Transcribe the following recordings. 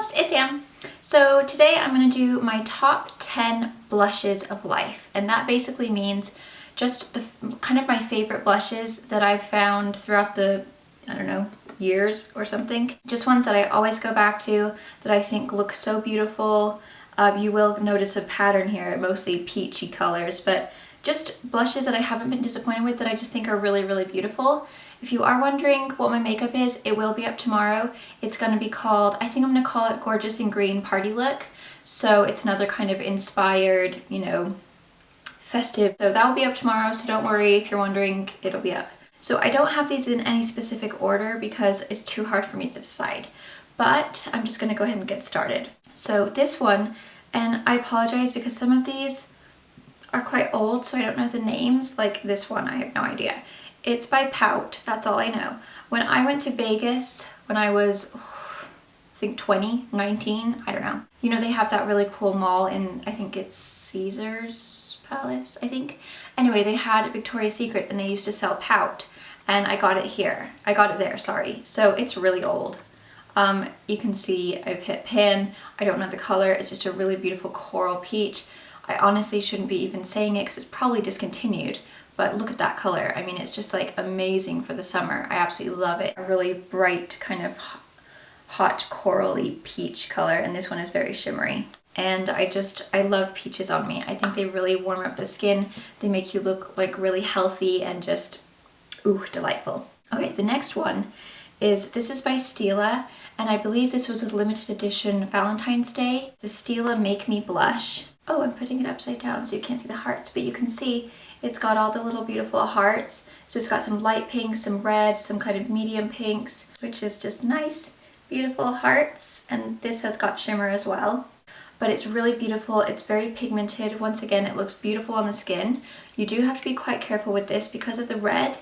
loves, it's Am. So today I'm going to do my top 10 blushes of life, and that basically means just the kind of my favorite blushes that I've found throughout the, I don't know, years or something. Just ones that I always go back to that I think look so beautiful. You will notice a pattern here, mostly peachy colors, but just blushes that I haven't been disappointed with that I just think are really, really beautiful. If you are wondering what my makeup is, it will be up tomorrow. It's going to be called, I think I'm going to call it Gorgeous in Green Party Look. So it's another kind of inspired, you know, festive. So that will be up tomorrow, so don't worry if you're wondering, it'll be up. So I don't have these in any specific order because it's too hard for me to decide. But I'm just going to go ahead and get started. So this one, and I apologize because some of these are quite old, so I don't know the names. Like this one, I have no idea. It's by Pout, that's all I know. When I went to Vegas, when I was, I think 20, 19, I don't know. You know, they have that really cool mall in, I think it's Caesar's Palace, I think. Anyway, they had Victoria's Secret and they used to sell Pout. And I got it here. I got it there, sorry. So it's really old. You can see I've hit pan. I don't know the color. It's just a really beautiful coral peach. I honestly shouldn't be even saying it because it's probably discontinued. But look at that color. I mean, it's just like amazing for the summer. I absolutely love it. A really bright kind of hot corally peach color, and this one is very shimmery. And I love peaches on me. I think they really warm up the skin. They make you look like really healthy and just, ooh, delightful. Okay, the next one is, this is by Stila, and I believe this was a limited edition Valentine's Day. The Stila Make Me Blush. Oh, I'm putting it upside down so you can't see the hearts, but you can see it's got all the little beautiful hearts. So it's got some light pinks, some red, some kind of medium pinks, which is just nice, beautiful hearts. And this has got shimmer as well. But it's really beautiful. It's very pigmented. Once again, it looks beautiful on the skin. You do have to be quite careful with this because of the red.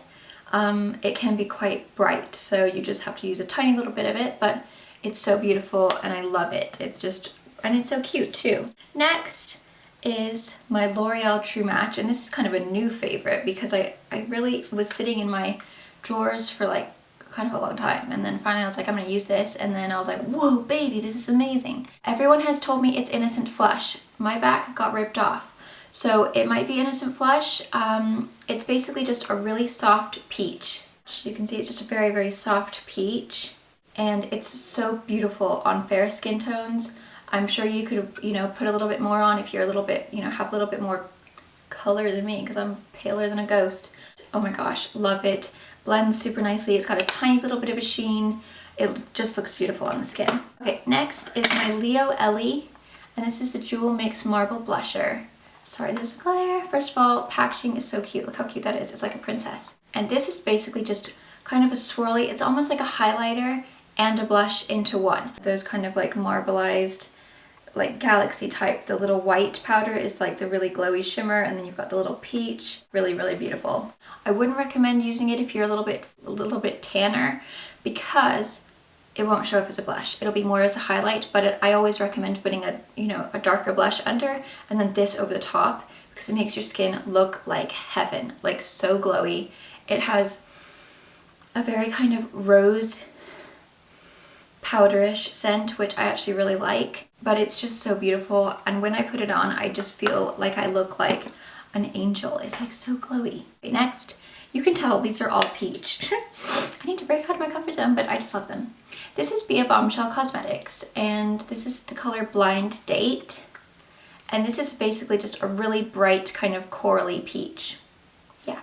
It can be quite bright, so you just have to use a tiny little bit of it, but it's so beautiful and I love it. It's just, and it's so cute too. Next is my L'Oreal True Match, and this is kind of a new favorite because I really was sitting in my drawers for like kind of a long time, and then finally I was like, I'm gonna use this, and then I was like, whoa baby, this is amazing. Everyone has told me it's Innocent Flush. My back got ripped off, so it might be Innocent Flush. It's basically just a really soft peach. You can see it's just a very, very soft peach, and it's so beautiful on fair skin tones. I'm sure you could, you know, put a little bit more on if you're a little bit, you know, have a little bit more color than me because I'm paler than a ghost. Oh my gosh, love it. Blends super nicely. It's got a tiny little bit of a sheen. It just looks beautiful on the skin. Okay, next is my Leo Ellie, and this is the Jewel Mix Marble Blusher. Sorry, there's a glare. First of all, packaging is so cute. Look how cute that is. It's like a princess. And this is basically just kind of a swirly, it's almost like a highlighter and a blush into one. Those kind of like marbleized, like galaxy type. The little white powder is like the really glowy shimmer, and then you've got the little peach. Really, really beautiful. I wouldn't recommend using it if you're a little bit tanner because it won't show up as a blush. It'll be more as a highlight, but I always recommend putting a, you know, a darker blush under and then this over the top because it makes your skin look like heaven, like so glowy. It has a very kind of rose powderish scent, which I actually really like, but it's just so beautiful, and when I put it on I just feel like I look like an angel. It's like so glowy. Okay, next, you can tell these are all peach. I need to break out of my comfort zone, but I just love them. This is Be a Bombshell Cosmetics, and this is the color Blind Date, and this is basically just a really bright kind of corally peach. Yeah,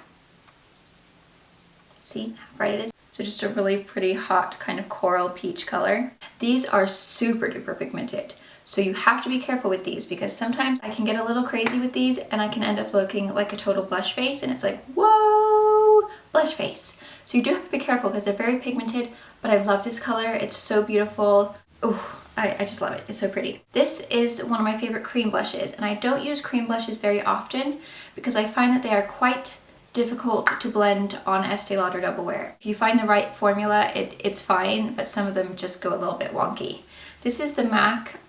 see how bright it is? So just a really pretty hot kind of coral peach color. These are super duper pigmented, so you have to be careful with these because sometimes I can get a little crazy with these and I can end up looking like a total blush face, and it's like, whoa, blush face. So you do have to be careful because they're very pigmented, but I love this color. It's so beautiful. Ooh, I just love it. It's so pretty. This is one of my favorite cream blushes, and I don't use cream blushes very often because I find that they are quite difficult to blend on Estee Lauder Double Wear. If you find the right formula, it's fine, but some of them just go a little bit wonky. This is the MAC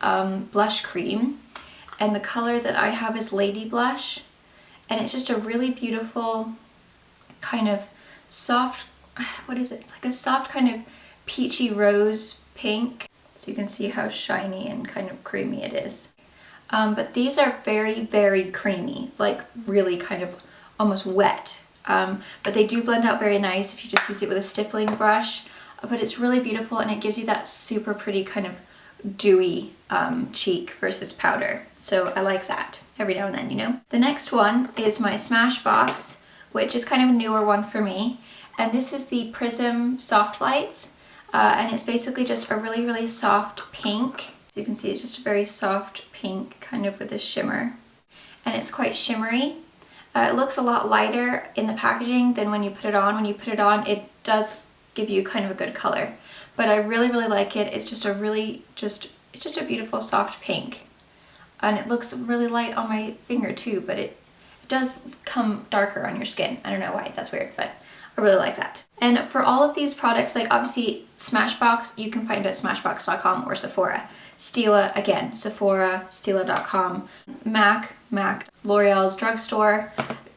Blush Cream, and the color that I have is Ladyblush, and it's just a really beautiful kind of soft, what is it? It's like a soft kind of peachy rose pink. So So you can see how shiny and kind of creamy it is. But these are very, very creamy, like really kind of almost wet. But they do blend out very nice if you just use it with a stippling brush. But it's really beautiful and it gives you that super pretty kind of dewy cheek versus powder. So I like that every now and then, you know. The next one is my Smashbox, which is kind of a newer one for me. And this is the Prism Soft Lights. And it's basically just a really, really soft pink. So you can see it's just a very soft pink kind of with a shimmer. And it's quite shimmery. It looks a lot lighter in the packaging than when you put it on. When you put it on, it does give you kind of a good color. But I really, really like it. It's just a really, it's just a beautiful soft pink. And it looks really light on my finger too, but it does come darker on your skin. I don't know why, that's weird, but I really like that. And for all of these products, like obviously Smashbox, you can find at smashbox.com or Sephora. Stila, again, Sephora, Stila.com. MAC, Loreal's Drugstore.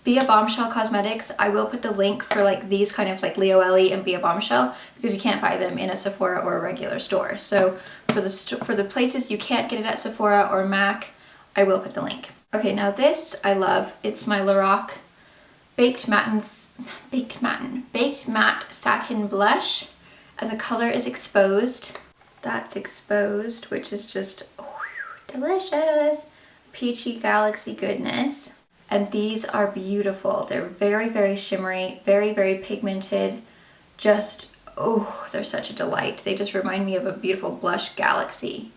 Be a Bombshell Cosmetics, I will put the link for like these kind of like Leo Ellie and Be a Bombshell because you can't buy them in a Sephora or a regular store. So for the places you can't get it at Sephora or MAC, I will put the link. Okay, now this I love. It's my Lorac Baked Matte Satin Blush, and the color is Exposed. That's Exposed, which is just delicious. Peachy Galaxy goodness. And these are beautiful. They're very, very shimmery, very, very pigmented. Just, oh, they're such a delight. They just remind me of a beautiful blush galaxy.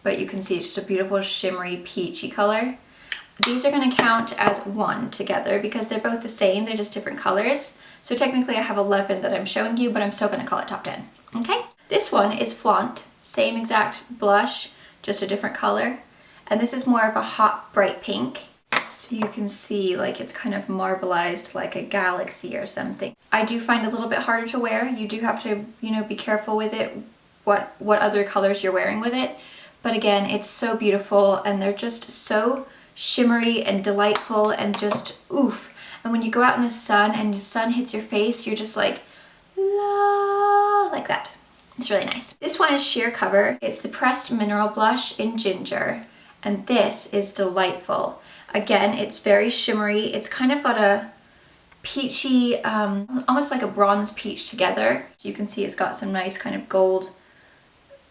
But you can see it's just a beautiful shimmery peachy color. These are gonna count as one together because they're both the same, they're just different colors. So technically I have 11 that I'm showing you, but I'm still gonna call it top 10, okay? This one is Flaunt, same exact blush, just a different color. And this is more of a hot, bright pink. So you can see like it's kind of marbleized like a galaxy or something. I do find it a little bit harder to wear. You do have to, you know, be careful with it, what other colors you're wearing with it. But again, it's so beautiful and they're just so shimmery and delightful and just oof. And when you go out in the sun and the sun hits your face, you're just like, la, like that. It's really nice. This one is Sheer Cover. It's the Pressed Mineral Blush in Ginger. And this is delightful. Again, it's very shimmery. It's kind of got a peachy, almost like a bronze peach together. You can see it's got some nice kind of gold,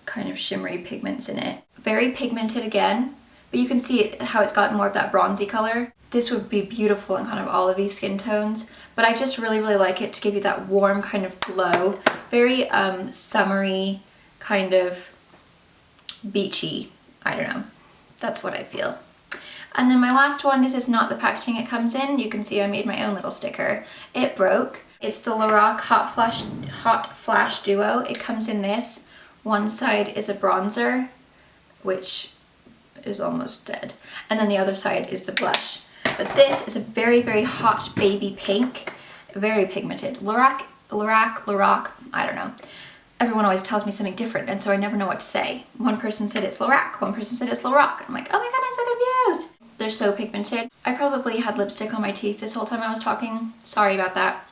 kind of shimmery pigments in it. Very pigmented again, but you can see how it's got more of that bronzy color. This would be beautiful in kind of olivey skin tones, but I just really, really like it to give you that warm kind of glow. Very summery, kind of beachy. I don't know. That's what I feel. And then my last one, this is not the packaging it comes in. You can see I made my own little sticker. It broke. It's the Lorac Hot Flash Duo. It comes in this. One side is a bronzer, which is almost dead. And then the other side is the blush. But this is a very, very hot baby pink. Very pigmented. Lorac, I don't know. Everyone always tells me something different, and so I never know what to say. One person said it's Lorac, one person said it's Lorac. I'm like, oh my god, I'm so confused. They're so pigmented. I probably had lipstick on my teeth this whole time I was talking. Sorry about that.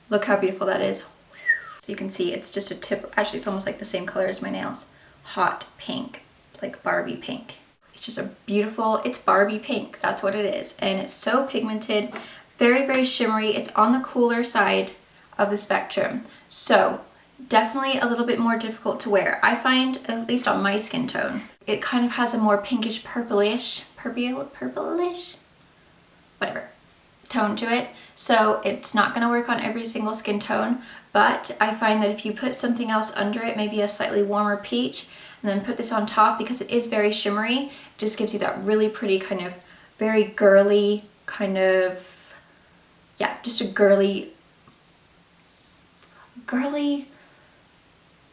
Look how beautiful that is. So you can see it's just a tip. Actually, it's almost like the same color as my nails. Hot pink, like Barbie pink. It's just a beautiful, it's Barbie pink. That's what it is. And it's so pigmented, very, very shimmery. It's on the cooler side of the spectrum. So definitely a little bit more difficult to wear. I find, at least on my skin tone, it kind of has a more pinkish purplish, whatever, tone to it. So it's not gonna work on every single skin tone, but I find that if you put something else under it, maybe a slightly warmer peach, and then put this on top, because it is very shimmery, it just gives you that really pretty kind of very girly kind of, yeah, just a girly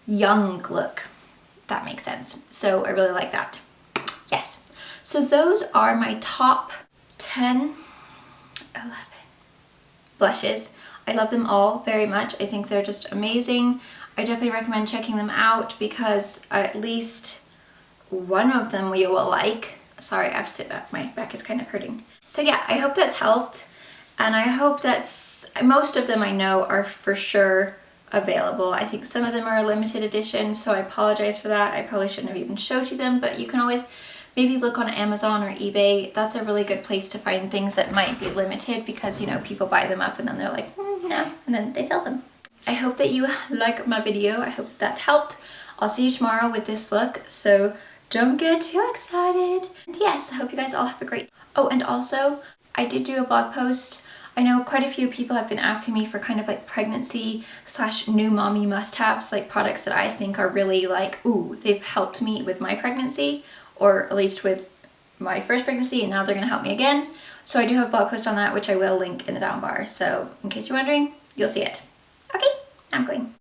young look. That makes sense. So I really like that. Yes. So those are my top 10, 11 blushes. I love them all very much. I think they're just amazing. I definitely recommend checking them out because at least one of them you will like. Sorry, I have to sit back. My back is kind of hurting. So yeah, I hope that's helped. And I hope that's, most of them I know are for sure available. I think some of them are a limited edition, so I apologize for that. I probably shouldn't have even showed you them, but you can always maybe look on Amazon or eBay. That's a really good place to find things that might be limited because, you know, people buy them up and then they're like, no, and then they sell them. I hope that you like my video. I hope that helped. I'll see you tomorrow with this look, so don't get too excited. And yes, I hope you guys all have a great... Oh, and also, I did do a blog post. I know quite a few people have been asking me for kind of like pregnancy / new mommy must-haves, like products that I think are really like, ooh, they've helped me with my pregnancy, or at least with my first pregnancy, and now they're gonna help me again. So I do have a blog post on that, which I will link in the down bar. So in case you're wondering, you'll see it. Okay, I'm going.